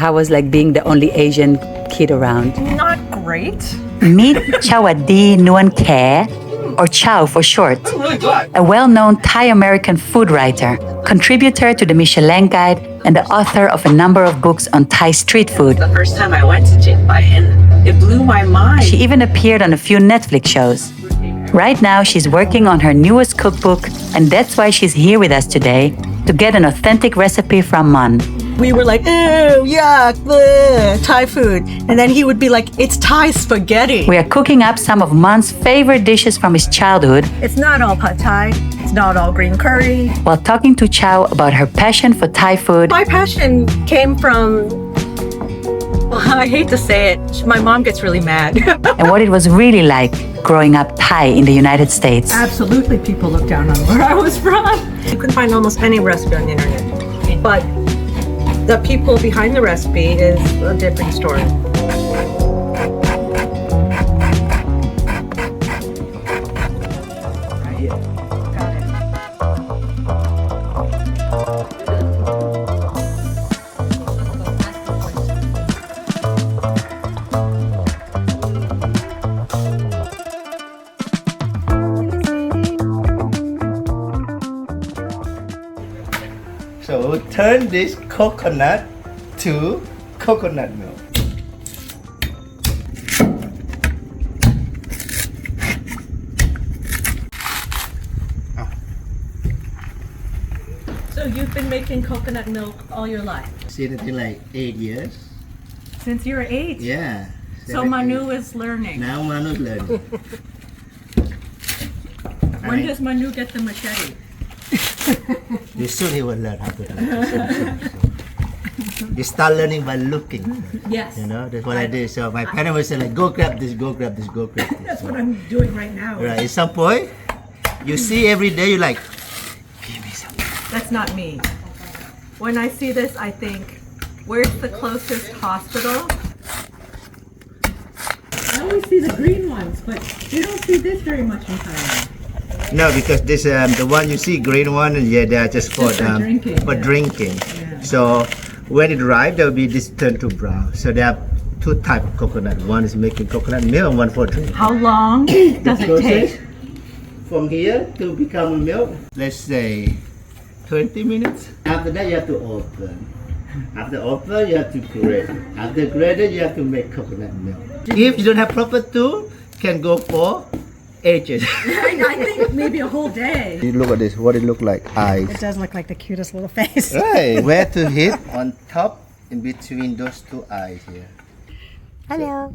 How was like being the only Asian kid around? Not great. Meet Chawadee Nualkhair, or Chow for short, a well-known Thai-American food writer, contributor to the Michelin Guide, and the author of a number of books on Thai street food. The first time I went to Chiang-Mai, and it blew my mind. She even appeared on a few Netflix shows. Right now, she's working on her newest cookbook, and that's why she's here with us today, to get an authentic recipe from Mon. We were like, ew, yuck, bleh, Thai food. And then he would be like, it's Thai spaghetti. We are cooking up some of Mon's favorite dishes from his childhood, It's not all pad Thai. It's not all green curry. while talking to Chow about her passion for Thai food My passion came from, well, I hate to say it, my mom gets really mad. and what it was really like growing up Thai in the United States. Absolutely, people look down on where I was from. You can find almost any recipe on the internet. But the people behind the recipe is a different story. So turn this coconut to coconut milk. So you've been making coconut milk all your life? Since like 8 years. Since you were 8? Yeah. So Manu is learning. Now Manu learning. When does Manu get the machete? Soon he will learn how to do it. You start learning by looking. Yes. You know, that's what I did. So my parents would say like, go grab this, go grab this, go grab this. That's what I'm doing right now. Right. At some point, you see every day, you're like, give me some. That's not me. When I see this, I think, where's the closest hospital? I always see the green ones, but you don't see this very much in Thailand. No, because this the one you see green one, and yeah, they are just for drinking, for yeah. drinking. Yeah. So when it ripe, there will be this turn to brown. So there are two types of coconut. One is making coconut milk, and one for drinking. How long does it Process take? from here to become milk. Let's say 20 minutes. After that, you have to open. After open, you have to grate. After grated, you have to make coconut milk. If you don't have proper tool, can go for ages. I think maybe a whole day. You look at this, what it look like, eyes. It does look like the cutest little face. Right, where to hit? On top, in between those two eyes here. Hello.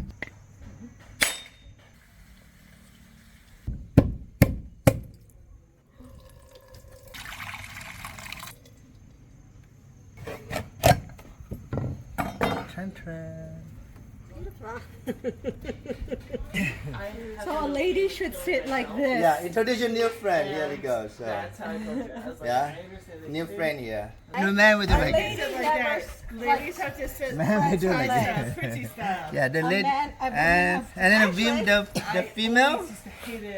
Tran, tran. So a lady should sit like this. Yeah, introduce your new friend. Here we go. So, yeah, new friend here. New man with the like this. Ladies have to sit Man will do like this. pretty style. Yeah, the lady, and then the female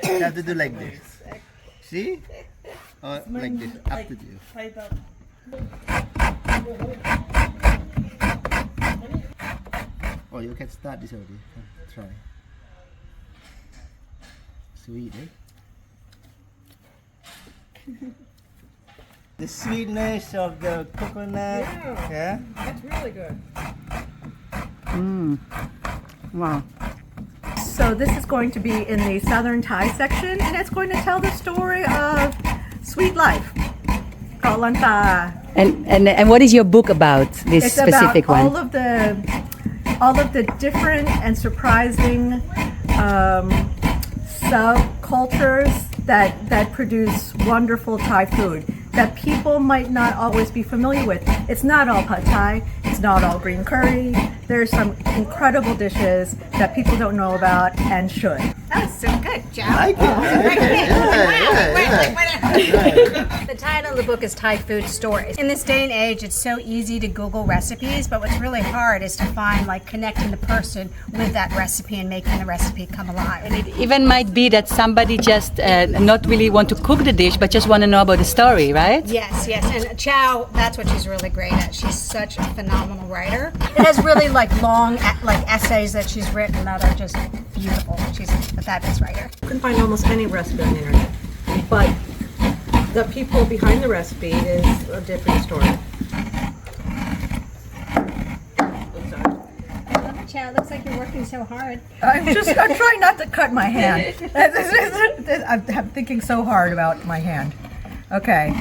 have to do like this. See? Or like this, up to you. Play the Oh, you can start this already. Try. Sweet, eh? The sweetness of the coconut. Yeah. That's really good. Wow. So this is going to be in the Southern Thai section, and it's going to tell the story of sweet life. Called Lanta. And what is your book about, this It's specific about one? all of the different and surprising subcultures that produce wonderful Thai food that people might not always be familiar with. It's not all pad Thai. It's not all green curry. there's some incredible dishes that people don't know about and should. That was so good, Joe. I like it. The title of the book is Thai Food Stories. In this day and age, it's so easy to Google recipes, but what's really hard is to find connecting the person with that recipe and making the recipe come alive. And it even might be that somebody just not really want to cook the dish, but just want to know about the story, right? Yes. And Chow, that's what she's really great at. She's such a phenomenal writer. It has really long essays that she's written that are just beautiful. She's a fabulous writer. You can find almost any recipe on the internet, but the people behind the recipe is a different story. Chow, looks like you're working so hard. I'm trying not to cut my hand. I'm thinking so hard about my hand. Okay.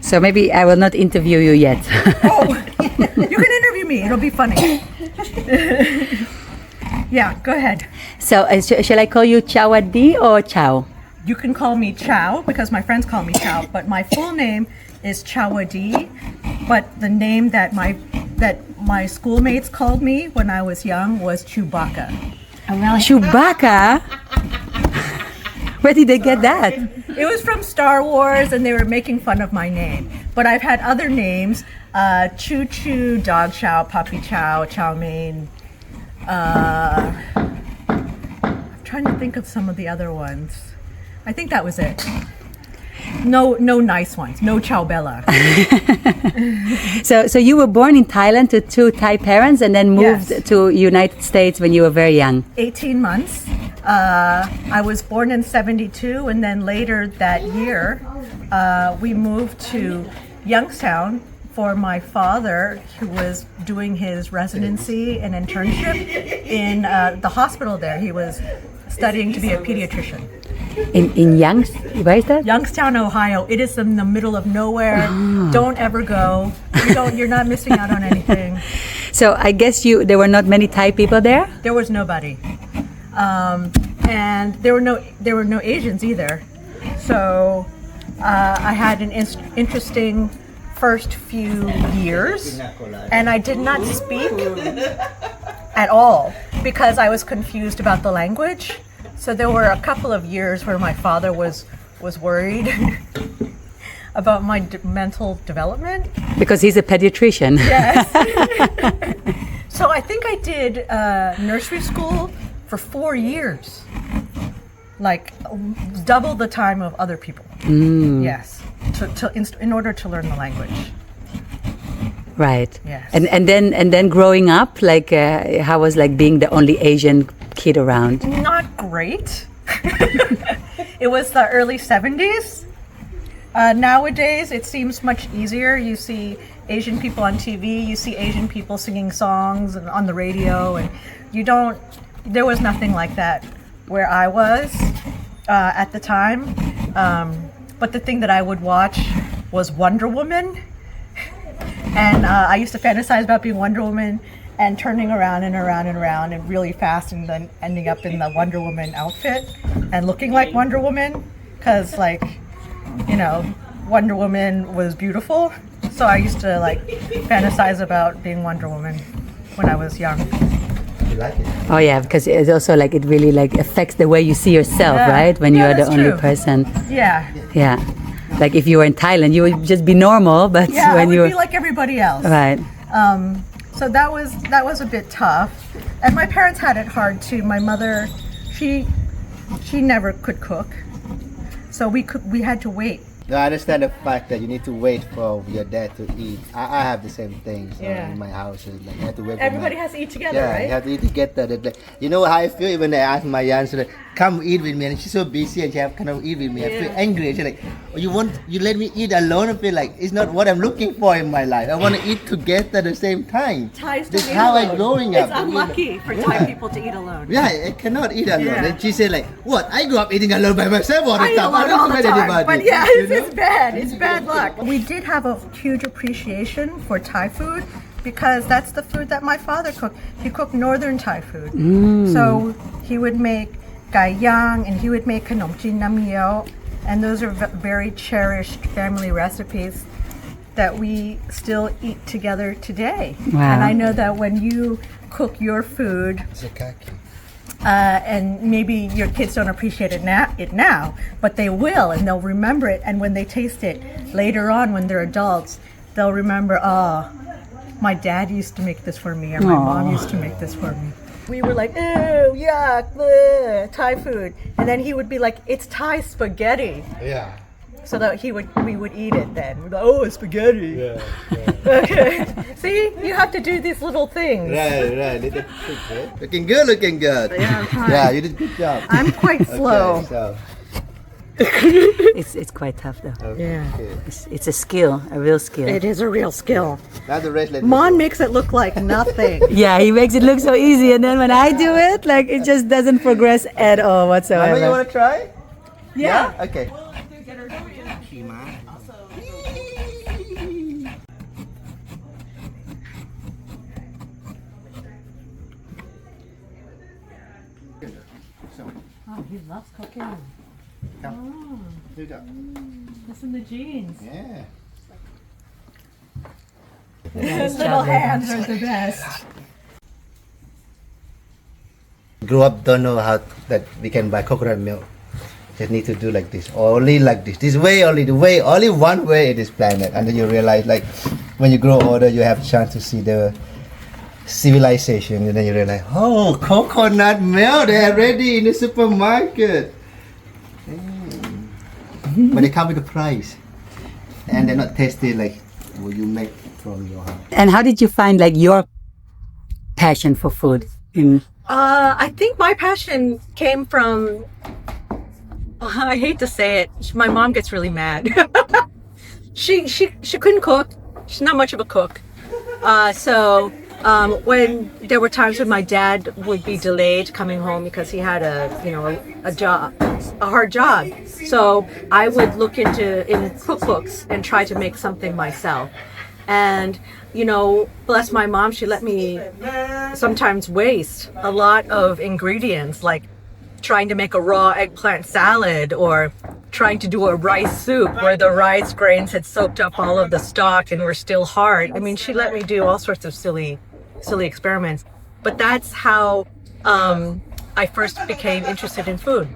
So maybe I will not interview you yet. Oh, you can interview me. It'll be funny. Yeah, go ahead. So shall I call you Chawadee or Chow? You can call me Chow because my friends call me Chow, but my full name is Chawadee. But the name that my schoolmates called me when I was young was Chewbacca. Oh, really? Chewbacca? Where did they get that? It was from Star Wars, and they were making fun of my name. But I've had other names: Choo Choo, Dog Chow, Puppy Chow, Chow Mein. I'm trying to think of some of the other ones. I think that was it. No nice ones. No Chow Bella. So you were born in Thailand to two Thai parents and then moved Yes. to United States when you were very young. 18 months. I was born in 72, and then later that year, we moved to Youngstown for my father, who was doing his residency and internship in the hospital there. He was studying to be a pediatrician. In where is that? Youngstown, Ohio. It is in the middle of nowhere. Don't ever go. You're not missing out on anything. So I guess there were not many Thai people there? There was nobody, and there were no Asians either. So I had an interesting first few years, and I did not speak at all because I was confused about the language. So there were a couple of years where my father was worried about my mental development. Because he's a pediatrician. Yes. So I think I did nursery school for 4 years, double the time of other people. Yes, in order to learn the language. Right. Yes. And then growing up, how was being the only Asian kid around? Not great. It was the early 70s. Nowadays, it seems much easier. You see Asian people on TV, you see Asian people singing songs and on the radio, and there was nothing like that where I was at the time. But the thing that I would watch was Wonder Woman. And I used to fantasize about being Wonder Woman and turning around and around and around and really fast and then ending up in the Wonder Woman outfit and looking like Wonder Woman because, Wonder Woman was beautiful. So I used to, fantasize about being Wonder Woman when I was young. You like it? Oh yeah, because it's also it really affects the way you see yourself, Yeah. right? When you are the that's only true. person. Yeah. Yeah. If you were in Thailand, you would just be normal, but Yeah, when I you would be like everybody else. right. So that was a bit tough, and my parents had it hard too. My mother, she never could cook, so we had to wait. No, I understand the fact that you need to wait for your dad to eat. I have the same thing. So Yeah. in my house, you have to wait. Everybody has to eat together, Yeah, right? you have to eat together. You know how I feel even when I ask my aunt, so come eat with me, and she's so busy and she have kind of eat with me. I feel angry. She's like, oh, you let me eat alone? I feel like it's not what I'm looking for in my life. I want to eat together at the same time. Thais That's don't eat how alone. I'm growing up. It's unlucky for Thai people to eat alone. Yeah, I cannot eat alone. Yeah. And she said what? I grew up eating alone by myself all the I eat time. I alone don't all the with time, anybody. but yeah, You know? it's bad. It's bad luck. We did have a huge appreciation for Thai food because that's the food that my father cooked. He cooked northern Thai food. So he would make gai yang and he would make khanom chin nam yeo, and those are very cherished family recipes. that we still eat together today. Wow. And I know that when you cook your food, and maybe your kids don't appreciate it now, but they will, and they'll remember it. And when they taste it later on, when they're adults, they'll remember, oh, my dad used to make this for me, or my mom used to make this for me. We were like, ew, yuck, bleh, Thai food. And then he would be like, it's Thai spaghetti. Yeah. So that we would eat it then. We'd be like, oh, it's spaghetti. Yeah. Okay. See, you have to do these little things. Right. Looking good. Yeah, you did good job. I'm quite slow. Okay, so. It's quite tough though. Yeah. It's a skill, a real skill. It is a real skill. Now the rest. Mon makes it look like nothing. Yeah, he makes it look so easy, and then when I do it, like it just doesn't progress at all whatsoever. Mama, you want to try? Yeah. Okay. Oh, he loves cooking. Here you go. It's in the genes. Yeah. His little hands are the best. Grew up, don't know how that we can buy coconut milk. Just need to do like this, only like this. This way, only one way it is planned. And then you realize, like, when you grow older, you have a chance to see the civilization, and then you realize, oh, coconut milk, they're ready in the supermarket. But they come with a price, and they're not tasty like what you make from your house. And how did you find like your passion for food? I think my passion came from, I hate to say it, my mom gets really mad. She couldn't cook. She's not much of a cook. So when there were times when my dad would be delayed coming home because he had a hard job. So I would look in cookbooks and try to make something myself. And, bless my mom, she let me sometimes waste a lot of ingredients, like trying to make a raw eggplant salad or trying to do a rice soup where the rice grains had soaked up all of the stock and were still hard. I mean, she let me do all sorts of silly experiments. But that's how I first became interested in food.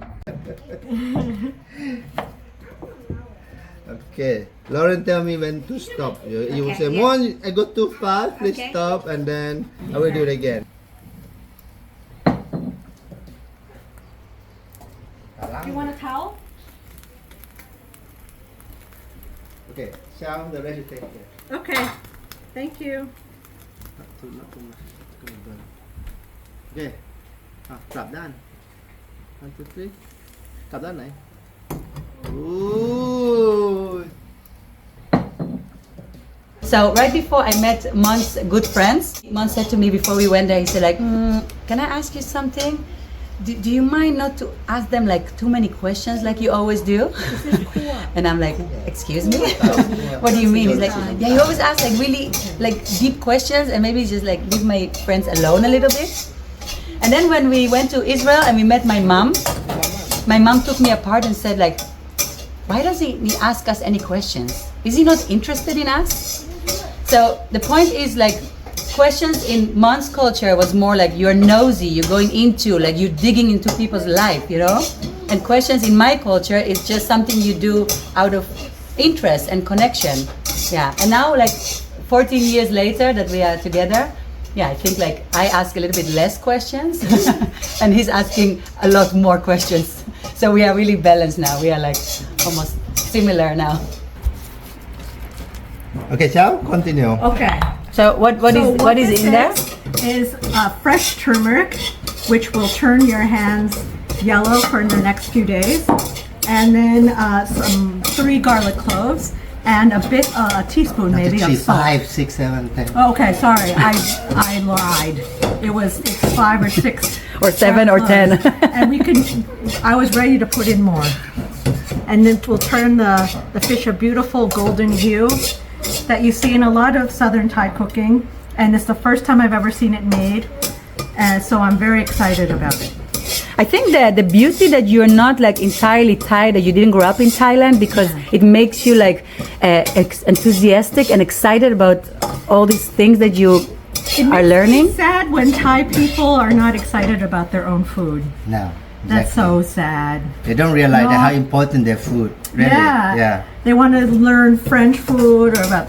Okay, Lauren, tell me when to stop. You will say, Mon, I go too fast, please stop, and then I will do it again. You want a towel? Okay, Chow, the rest you take care. Okay. Thank you. Okay, กลับด้าน 1, 2, 3 กลับด้านไหน Ooh. So right before I met Mon's good friends, Mon said to me before we went there, he said like, can I ask you something? Do you mind not to ask them like too many questions like you always do? And I'm like, excuse me? What do you mean? He's like, yeah, you always ask like really like deep questions and maybe just like leave my friends alone a little bit. And then when we went to Israel and we met my mom took me apart and said like, why doesn't he ask us any questions? Is he not interested in us? So the point is like, questions in Mon's culture was more like you're nosy, you're going into, like you're digging into people's life, And questions in my culture is just something you do out of interest and connection. Yeah, and now like 14 years later that we are together, I think like I ask a little bit less questions and he's asking a lot more questions. So we are really balanced now. We are like almost similar now. Okay, Chow, continue. Okay. So what is in there? Is fresh turmeric, which will turn your hands yellow for the next few days, and then some 3 garlic cloves and a teaspoon maybe of salt. 5, 6, 7, 10. Oh, okay, sorry, I lied. It's 5 or 6 Or 7 or 10. And I was ready to put in more, and then we'll turn the fish a beautiful golden hue that you see in a lot of southern Thai cooking, and it's the first time I've ever seen it made, and so I'm very excited about it. I think that the beauty that you're not like entirely Thai, that you didn't grow up in Thailand, because it makes you like enthusiastic and excited about all these things that you are learning? It's sad when Thai people are not excited about their own food. No. That's exactly. so sad. They don't realize No. how important their food. Really. Yeah. They want to learn French food or about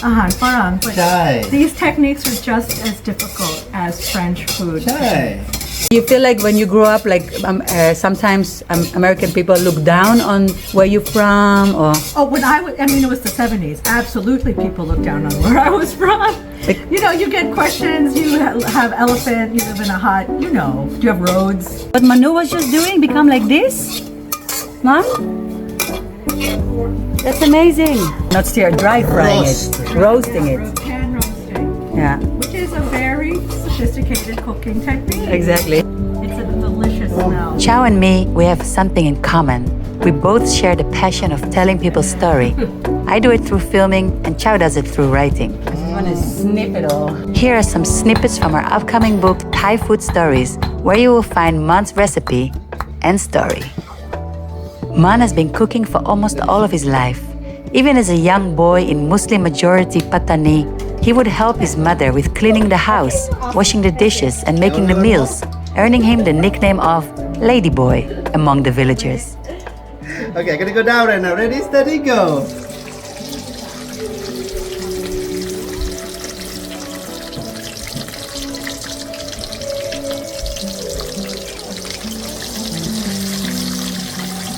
อาหารฝรั่ง but ใช่ these techniques are just as difficult as French food. ใช่ You feel like when you grow up, like sometimes American people look down on where you're from, or Oh, when I mean, it was the 70s. Absolutely, people look down on where I was from. You know, you get questions. You have elephant. You live in a hut. You know, do you have roads? what Manu was just doing become like this, Mom? That's amazing. Not still dry frying it, roasting it. Pan roasting, Yeah, which is a very sophisticated cooking technique. exactly. It's a delicious smell. Chow and me, we have something in common. We both share the passion of telling people's story. I do it through filming, and Chow does it through writing. I want to snip it all. Here are some snippets from our upcoming book, Thai Food Stories, where you will find Mon's recipe and story. Mon has been cooking for almost all of his life. Even as a young boy in Muslim-majority Patani, he would help his mother with cleaning the house, washing the dishes, and making the meals, earning him the nickname of Lady Boy among the villagers. Okay, gonna go down right now. Ready, steady, go.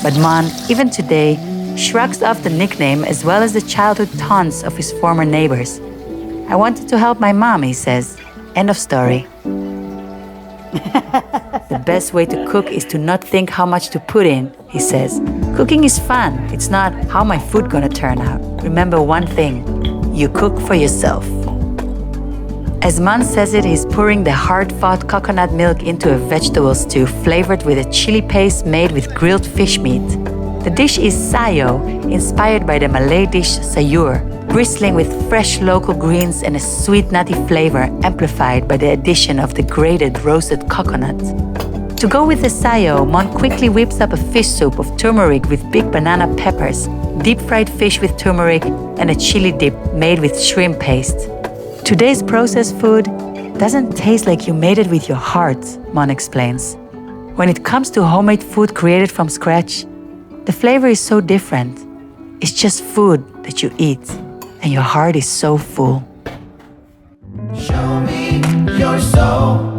But Mon, even today, shrugs off the nickname as well as the childhood taunts of his former neighbors. I wanted to help my mom, he says. End of story. The best way to cook is to not think how much to put in, he says. Cooking is fun. It's not how my food gonna turn out. Remember one thing, you cook for yourself. As Man says it, he's pouring the hard-fought coconut milk into a vegetable stew flavored with a chili paste made with grilled fish meat. The dish is sayo, inspired by the Malay dish sayur, bristling with fresh local greens and a sweet nutty flavor amplified by the addition of the grated roasted coconut. To go with the sayo, Mon quickly whips up a fish soup of turmeric with big banana peppers, deep-fried fish with turmeric, and a chili dip made with shrimp paste. Today's processed food doesn't taste like you made it with your heart, Mon explains. When it comes to homemade food created from scratch, the flavor is so different. It's just food that you eat, and your heart is so full. Show me your soul.